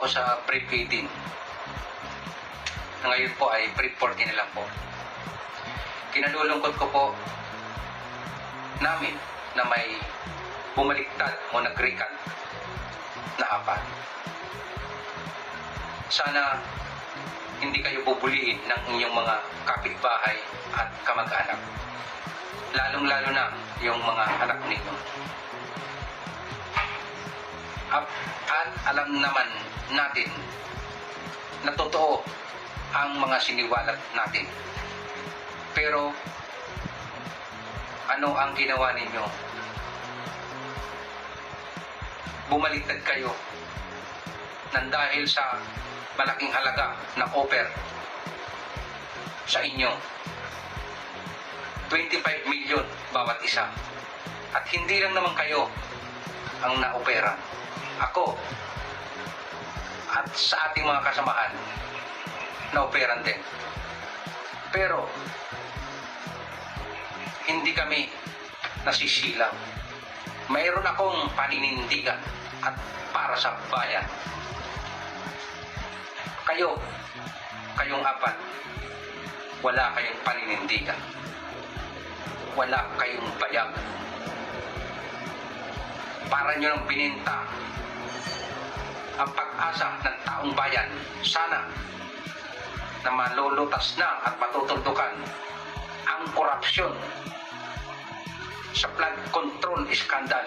ako sa pre-18. Ngayon po ay pre-40 na lang po. Kinalulungkot ko po namin na may bumaliktad o nag-recant na apat. Sana hindi kayo bubuliin ng inyong mga kapitbahay at kamag-anak. Lalong-lalo na yung mga anak ninyo. At alam naman natin na totoo ang mga siniwalat natin. Pero ano ang ginawa ninyo? Bumaliktad kayo nang dahil sa malaking halaga na offer sa inyo. 25 million bawat isa. At hindi lang naman kayo ang na-opera. Ako at sa ating mga kasamahan na-operan din. Pero hindi kami nasisilang. Mayroon akong paninindigan at para sa bayan. Kayong apat, wala kayong paninindigan. Wala kayong bayag. Para nyo nang bininta ang pag-asa ng taong bayan. Sana na malulutas na at matutuldukan ang korupsyon sa flood control scandal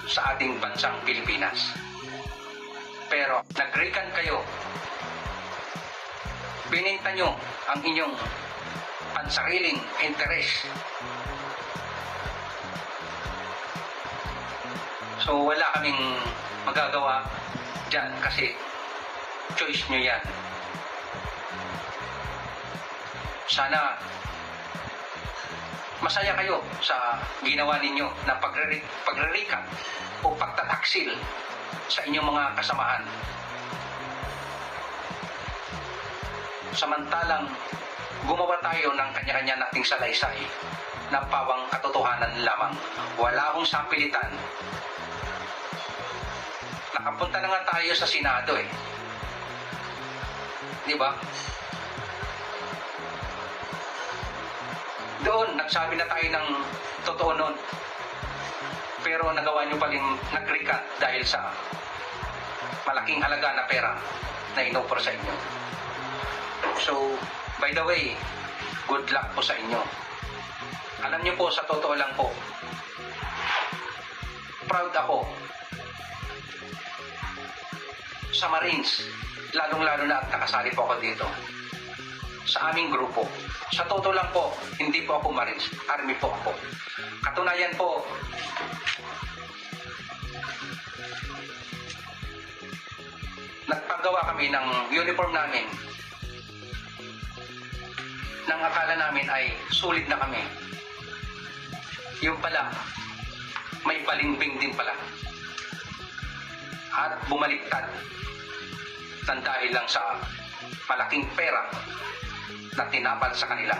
sa ating bansang Pilipinas. Pero nag-recant kayo. Bininta nyo ang inyong pansariling interes. So wala kaming magagawa dyan kasi choice nyo yan. Sana masaya kayo sa ginawa ninyo na pagre-recant o pagtataksil sa inyong mga kasamahan. Samantalang gumawa tayo ng kanya-kanya nating salaysay na pawang katotohanan lamang. Wala akong sapilitan. Nakapunta na nga tayo sa Senado eh. Di ba? Doon, nagsabi na tayo ng totoo nun. Pero nagawa nyo pa rin nag-recant dahil sa malaking halaga na pera na inoffer sa inyo. So, by the way, good luck po sa inyo. Alam nyo po, sa totoo lang po, proud ako sa Marines, lalong-lalo na at nakasali po ako dito sa aming grupo. Sa totoo lang po, hindi po ako Marines, Army po ako. Katunayan po, nagpagawa kami ng uniform namin nang akala namin ay sulit na kami. Yung pala, may balimbing din pala. At bumaliktad nang dahil lang sa malaking pera na tinapal sa kanila.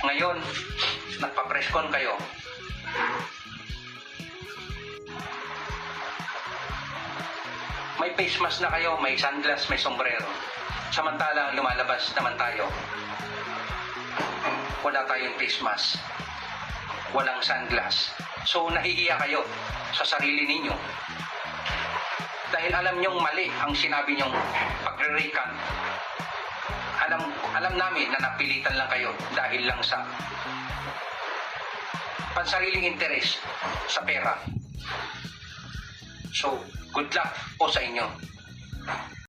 Ngayon, nagpa-presscon kayo. May face mask na kayo, may sunglass, may sombrero. Samantalang lumalabas naman tayo. Wala tayong face mask. Walang sunglass. So, nahihiya kayo sa sarili ninyo. Dahil alam nyong mali ang sinabi nyong pagre-recant. Alam namin na napilitan lang kayo dahil lang sa pansariling interes sa pera. So, good luck po sa inyo.